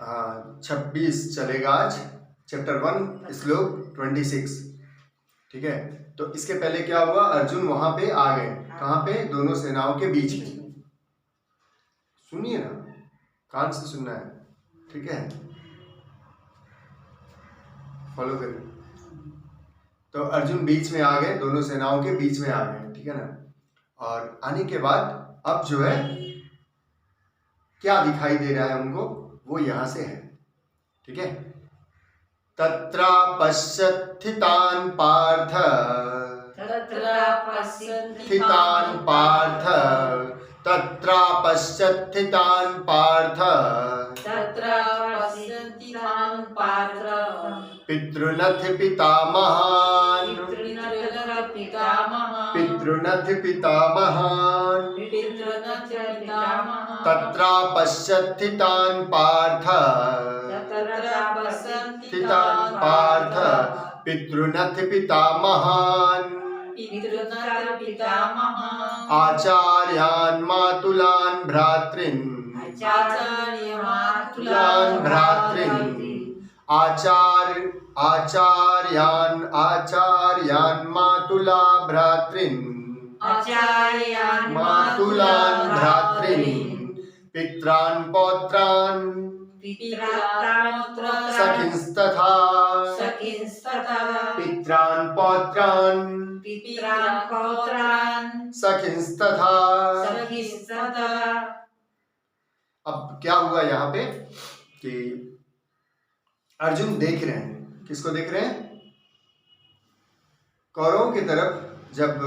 26 चलेगा आज, चैप्टर 1 श्लोक 26। ठीक है, तो इसके पहले क्या हुआ, अर्जुन वहां पे आ गए, कहाँ पे, दोनों सेनाओं के बीच में। सुनिए ना, कान से सुनना है, ठीक है, फॉलो करिए। तो अर्जुन बीच में आ गए, दोनों सेनाओं के बीच में आ गए, ठीक है ना। और आने के बाद अब जो है क्या दिखाई दे रहा है उनको, वो यहां से है, ठीक है। तत्र पश्यत्थितान् पार्थ, स्थितान् पार्थ, तत्र पश्यत्थितान् पार्थ, पितृनथ पितामहान्, पितृनथ पितामहान्, तत्र पश्यत्थितान् पार्थ, स्थितान् पार्थ, पितृनथ पितामहान्, आचार्यान् मातुलान् भ्रातॄन्, आचार्यान् मातुला भ्रातॄन्, मातुलान् भ्रातॄन्, पित्रान् पौत्रान्, सखींस्तथा, पित्रान् पौत्रान्, सखींस्तथा। अब क्या हुआ यहाँ पे कि अर्जुन देख रहे हैं, किसको देख रहे हैं, कौरवों की तरफ जब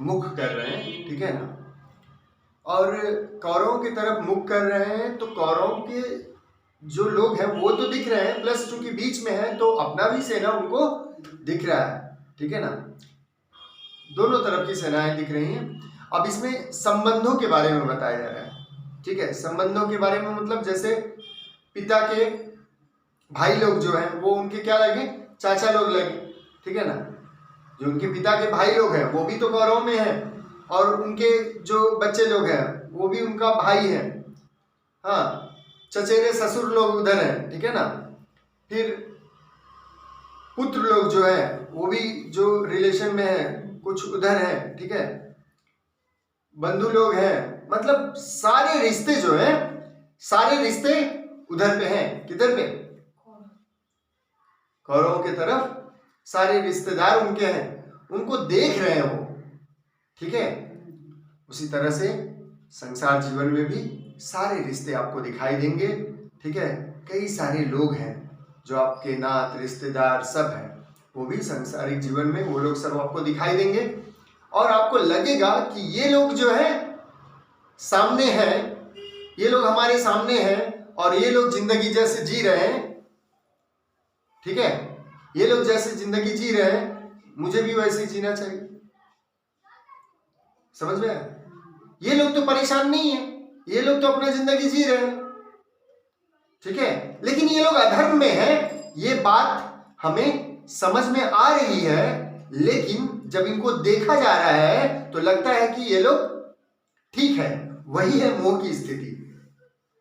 मुख कर रहे हैं, ठीक है ना। और कौरवों की तरफ मुख कर रहे हैं तो कौरवों के जो लोग हैं वो तो दिख रहे हैं, प्लस चूंकि बीच में है तो अपना भी सेना उनको दिख रहा है, ठीक है ना। दोनों तरफ की सेनाएं दिख रही हैं। अब इसमें संबंधों के बारे में बताया जा रहा है, ठीक है। संबंधों के बारे में मतलब जैसे पिता के भाई लोग जो हैं वो उनके क्या लगे, चाचा लोग लगे, ठीक है ना। जो उनके पिता के भाई लोग हैं वो भी तो कौरवों में हैं, और उनके जो बच्चे लोग हैं वो भी उनका भाई है, हाँ। चचेरे ससुर लोग उधर हैं, ठीक है ना। फिर पुत्र लोग जो है वो भी जो रिलेशन में है कुछ उधर है, ठीक है। बंधु लोग हैं, मतलब सारे रिश्ते जो हैं, सारे रिश्ते उधर पे हैं, किधर पे, कौरवों की तरफ सारे रिश्तेदार उनके हैं, उनको देख रहे हैं वो, ठीक है। उसी तरह से संसार जीवन में भी सारे रिश्ते आपको दिखाई देंगे, ठीक है। कई सारे लोग हैं जो आपके नात रिश्तेदार सब हैं, वो भी संसारिक जीवन में वो लोग सब आपको दिखाई देंगे। और आपको लगेगा कि ये लोग जो है सामने हैं, ये लोग हमारे सामने हैं, और ये लोग जिंदगी जैसे जी रहे हैं, ठीक है। ये लोग जैसे जिंदगी जी रहे हैं मुझे भी वैसे ही जीना चाहिए, समझ में आया। ये लोग तो परेशान नहीं है, ये लोग तो अपना जिंदगी जी रहे हैं, ठीक है। लेकिन ये लोग अधर्म में हैं, ये बात हमें समझ में आ रही है, लेकिन जब इनको देखा जा रहा है तो लगता है कि ये लोग ठीक है। वही है मोह की स्थिति।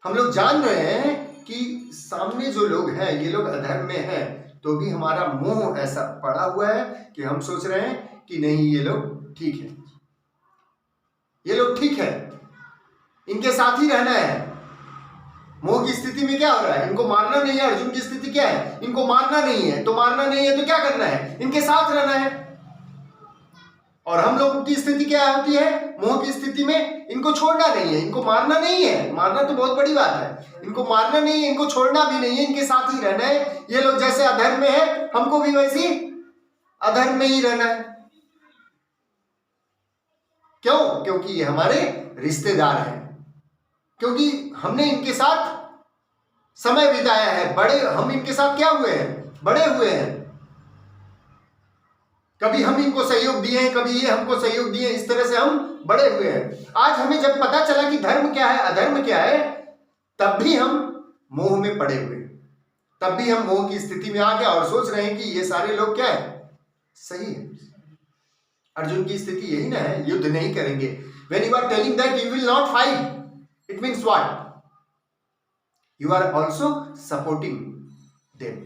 हम लोग जान रहे हैं कि सामने जो लोग हैं ये लोग अधर्म में हैं, तो भी हमारा मोह ऐसा पड़ा हुआ है कि हम सोच रहे हैं कि नहीं ये लोग ठीक है, ये लोग ठीक है, इनके साथ ही रहना है। मोह की स्थिति में क्या हो रहा है, इनको मारना नहीं है। अर्जुन की स्थिति क्या है, इनको मारना नहीं है, तो मारना नहीं है तो क्या करना है, इनके साथ रहना है। और हम लोगों की स्थिति क्या होती है, मोह की स्थिति में इनको छोड़ना नहीं है, इनको मारना नहीं है। मारना तो बहुत बड़ी बात है, इनको मारना नहीं है, इनको छोड़ना भी नहीं है, इनके साथ ही रहना है। ये लोग जैसे अधर्म में है, हमको भी वैसी अधर्म में ही रहना है। क्यों, क्योंकि ये हमारे रिश्तेदार हैं, क्योंकि हमने इनके साथ समय बिताया है, बड़े हम इनके साथ क्या हुए हैं, बड़े हुए हैं। कभी हम इनको सहयोग दिए हैं, कभी ये हमको सहयोग दिए, इस तरह से हम बड़े हुए हैं। आज हमें जब पता चला कि धर्म क्या है, अधर्म क्या है, तब भी हम मोह में पड़े हुए, तब भी हम मोह की स्थिति में आ गए और सोच रहे हैं कि ये सारे लोग क्या है, सही है। अर्जुन की स्थिति यही ना है, युद्ध नहीं करेंगे। When you are telling that you will not fight, it means what? You are also supporting them.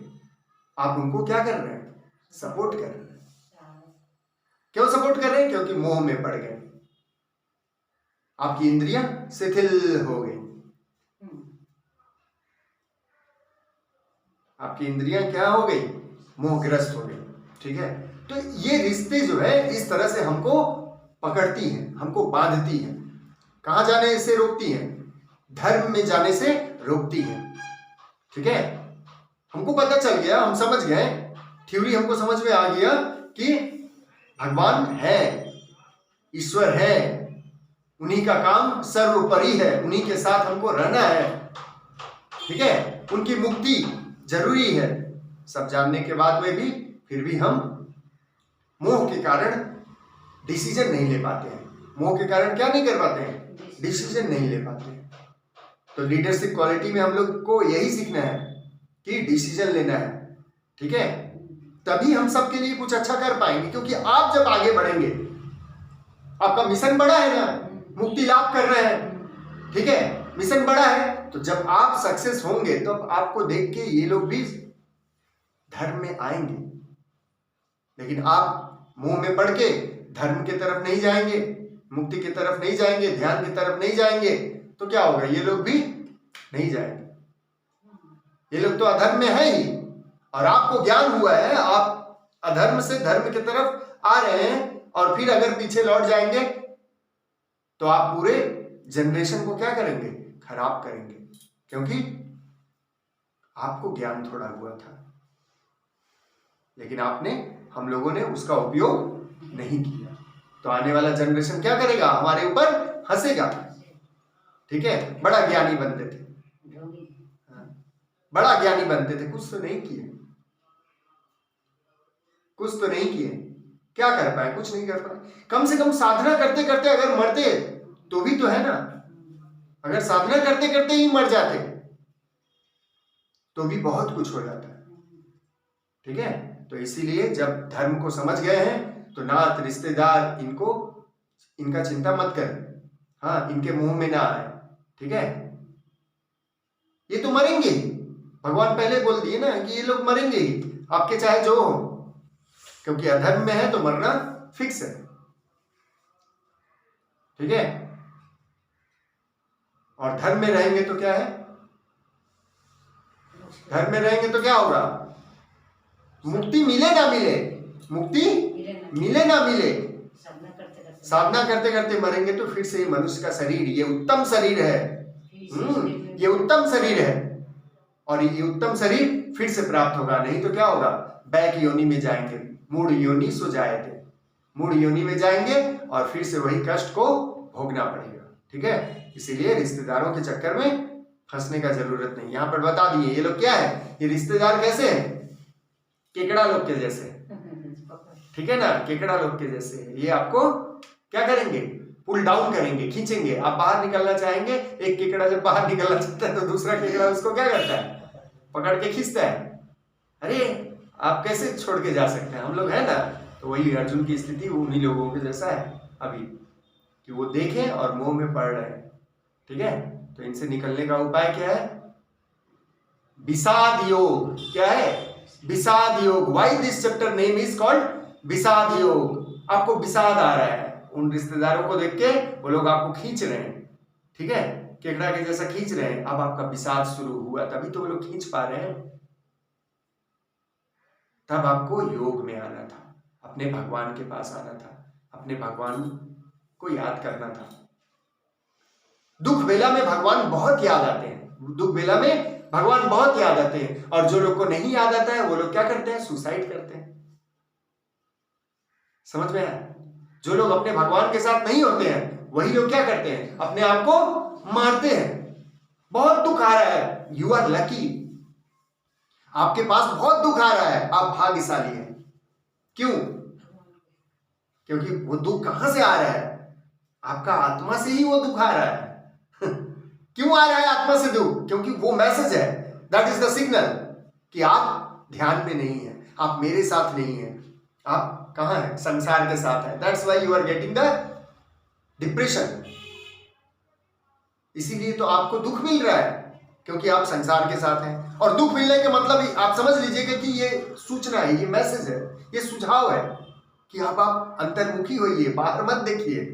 आप उनको क्या कर रहे हैं? सपोर्ट कर रहे हैं। क्यों सपोर्ट कर रहे हैं? क्योंकि मोह में पड़ गए, आपकी इंद्रियां शिथिल हो गई, आपकी इंद्रियां क्या हो गई? मोहग्रस्त हो गई। ठीक है, तो ये रिश्ते जो है इस तरह से हमको पकड़ती हैं, हमको बांधती हैं। कहां जाने से रोकती हैं? धर्म में जाने से रोकती हैं। ठीक है, हमको पता चल गया, हम समझ गए, थ्योरी हमको समझ में आ गया कि भगवान है, ईश्वर है, उन्हीं का काम सर्वोपरि है, उन्हीं के साथ हमको रहना है। ठीक है, उनकी मुक्ति जरूरी है। सब जानने के बाद में भी फिर भी हम मोह के कारण डिसीजन नहीं ले पाते हैं। मोह के कारण क्या नहीं कर पाते हैं? डिसीजन नहीं ले पाते हैं। तो लीडरशिप क्वालिटी में हम लोग को यही सीखना है कि डिसीजन लेना है। ठीक है, तभी हम सबके लिए कुछ अच्छा कर पाएंगे, क्योंकि आप जब आगे बढ़ेंगे, आपका मिशन बड़ा है ना, मुक्ति लाभ कर रहे हैं। ठीक है, मिशन बड़ा है, तो जब आप सक्सेस होंगे तो आपको देख के ये लोग भी धर्म में आएंगे। लेकिन आप मुंह में पड़ के धर्म की तरफ नहीं जाएंगे, मुक्ति की तरफ नहीं जाएंगे, ध्यान की तरफ नहीं जाएंगे, तो क्या होगा? ये लोग भी नहीं जाएंगे। ये लोग तो अधर्म में है ही, और आपको ज्ञान हुआ है, आप अधर्म से धर्म की तरफ आ रहे हैं, और फिर अगर पीछे लौट जाएंगे तो आप पूरे जनरेशन को क्या करेंगे? खराब करेंगे, क्योंकि आपको ज्ञान थोड़ा हुआ था, लेकिन हम लोगों ने उसका उपयोग नहीं किया। तो आने वाला जनरेशन क्या करेगा? हमारे ऊपर हंसेगा। ठीक है, बड़ा ज्ञानी बनते थे, बड़ा ज्ञानी बनते थे, कुछ तो नहीं किए, कुछ तो नहीं किए, क्या कर पाए? कुछ नहीं कर पाए। कम से कम साधना करते करते अगर मरते तो भी तो है ना। अगर साधना करते करते ही मर जाते तो भी बहुत कुछ हो जाता है। ठीक है, तो इसीलिए जब धर्म को समझ गए हैं तो नात रिश्तेदार इनका चिंता मत करें। हाँ, इनके मुंह में ना आए। ठीक है, ये तो मरेंगे ही, भगवान पहले बोल दिए ना कि ये लोग मरेंगे ही, आपके चाहे जो हो, क्योंकि अधर्म में है तो मरना फिक्स है। ठीक है, और धर्म में रहेंगे तो क्या है? धर्म में रहेंगे तो क्या होगा? मुक्ति मिले ना मिले, मुक्ति मिले ना मिले, साधना करते करते मरेंगे तो फिर से मनुष्य का शरीर, ये उत्तम शरीर है, ये उत्तम शरीर है, और ये उत्तम शरीर फिर से प्राप्त होगा। नहीं तो क्या होगा? बैक योनि में जाएंगे, मूढ़ योनि सो जाए थे, मूढ़ योनि में जाएंगे और फिर से वही कष्ट को भोगना पड़ेगा। ठीक है, इसीलिए रिश्तेदारों के चक्कर में फंसने का जरूरत नहीं। यहाँ पर बता दिए ये लोग क्या है, ये रिश्तेदार कैसे हैं? केकड़ा लोग के जैसे। ठीक है ना, केकड़ा लोग के जैसे। ये आपको क्या करेंगे? पुल डाउन करेंगे, खींचेंगे। आप बाहर निकलना चाहेंगे, एक केकड़ा जब बाहर निकलना चाहता है तो दूसरा केकड़ा उसको क्या करता है? पकड़ के खींचता है। अरे आप कैसे छोड़ के जा सकते हैं? हम लोग है ना, तो वही अर्जुन की स्थिति उन्हीं लोगों के जैसा है अभी, कि वो देखें और मोह में पड़ रहे हैं। ठीक है, तो इनसे निकलने का उपाय क्या है? विषाद योग। क्या है? विषाद योग। Why this chapter name is called विषाद योग। आपको विषाद आ रहा है उन रिश्तेदारों को देख के, वो लोग आपको खींच रहे हैं। ठीक है, केकड़ा के जैसा खींच रहे हैं। अब आपका विषाद शुरू हुआ, तभी तो वो लोग खींच पा रहे हैं। तब आपको योग में आना था, अपने भगवान के पास आना था, अपने भगवान को याद करना था। दुख बेला में भगवान बहुत याद आते हैं, दुख बेला में भगवान बहुत याद आते हैं। और जो लोग को नहीं याद आता है वो लोग क्या करते हैं? सुसाइड करते हैं। समझ में आया? जो लोग अपने भगवान के साथ नहीं होते हैं वही लोग क्या करते हैं? अपने आप को मारते हैं। बहुत दुख आ रहा है, यू आर लकी। आपके पास बहुत दुख आ रहा है, आप भाग्यशाली हैं। क्यों? क्योंकि वो दुख कहां से आ रहा है? आपका आत्मा से ही वो दुख आ रहा है। क्यों आ रहा है आत्मा से दुख? क्योंकि वो मैसेज है, दैट इज द सिग्नल कि आप ध्यान में नहीं है, आप मेरे साथ नहीं है, आप कहां है? संसार के साथ है। That's why you are getting the depression. इसीलिए तो आपको दुख मिल रहा है। क्योंकि आप संसार के साथ हैं। और दुख मिलने के मतलब ही आप समझ लीजिएगा कि ये सूचना है, ये मैसेज है, ये सुझाव है कि आप अंतर्मुखी होइए, बाहर मत देखिए।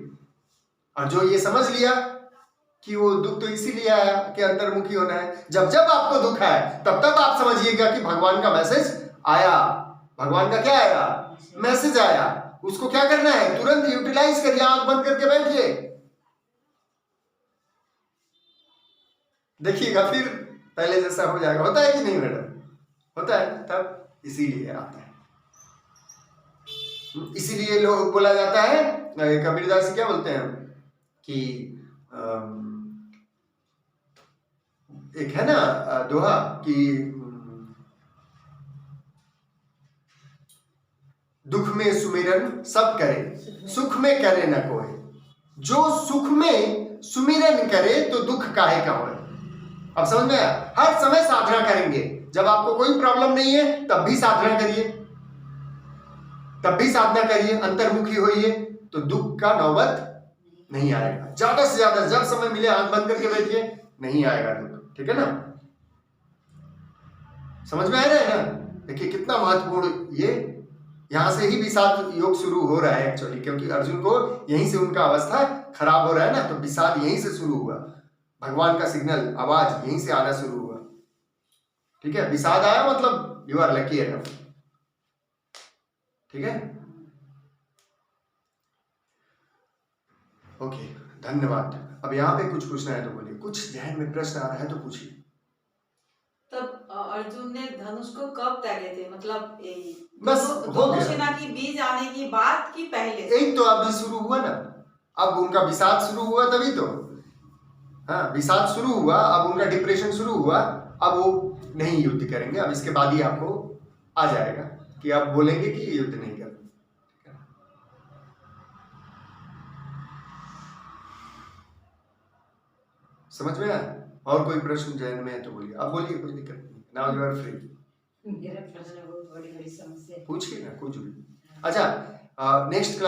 और जो ये समझ लिया कि वो दुख तो इसीलिए आया कि अंतर्मुखी होना है, जब जब आपको दुख आए तब तब आप समझिएगा कि भगवान का मैसेज आया। भगवान का क्या आया? मैसेज आया। उसको क्या करना है? तुरंत यूटिलाइज करिए, आंख बंद करके बैठिए, देखिएगा फिर पहले जैसा हो जाएगा। होता है कि नहीं मैडम? होता है। तब इसीलिए आता है, इसीलिए लोग बोला जाता है, कबीरदास जी क्या बोलते हैं कि एक है ना दोहा कि दुख में सुमिरन सब करे, सुख में करे न कोई। जो सुख में सुमिरन करे तो दुख काहे का होए। अब समझ में आया? हर समय साधना करेंगे, जब आपको कोई प्रॉब्लम नहीं है तब भी साधना करिए, तब भी साधना करिए, अंतर्मुखी होइए, तो दुख का नौबत नहीं आएगा। ज्यादा से ज्यादा जब समय मिले आंख बंद करके बैठिए, नहीं आएगा दुख। ठीक है ना? समझ में आ रहा है ना? देखिए कितना महत्वपूर्ण ये, यहां से ही विषाद योग शुरू हो रहा है एक्चुअली, क्योंकि अर्जुन को यहीं से उनका अवस्था खराब हो रहा है ना, तो विषाद यहीं से शुरू हुआ। भगवान का सिग्नल, आवाज यहीं से आना शुरू हुआ। ठीक है? विषाद आया मतलब यू आर लकी एनफ। ठीक है? ओके, धन्यवाद। अब यहाँ पे कुछ पूछना है तो बोलिए, कुछ ध्यान में प्रश्न आ रहा है तो पूछिए। तब अर्जुन ने धनुष को कब त्यागे थे? मतलब बस दोनों सेना की बीच आने की बात की पहले? यही तो अभी शुरू हुआ ना, अब उनका विषाद शुरू हुआ तभी तो। हाँ, विषाद शुरू हुआ, अब उनका डिप्रेशन शुरू हुआ, अब वो नहीं युद्ध करेंगे। अब इसके बाद ही आपको आ जाएगा कि आप बोलेंगे कि युद्ध नहीं करना। समझ में आया? और कोई प्रश्न जहन में है तो बोलिए। अब बोलिए, कोई दिक्कत नहीं। Now you are free. मेरा प्रश्न बहुत बड़ी समस्या पूछिए ना कुछ भी। अच्छा, नेक्स्ट क्लास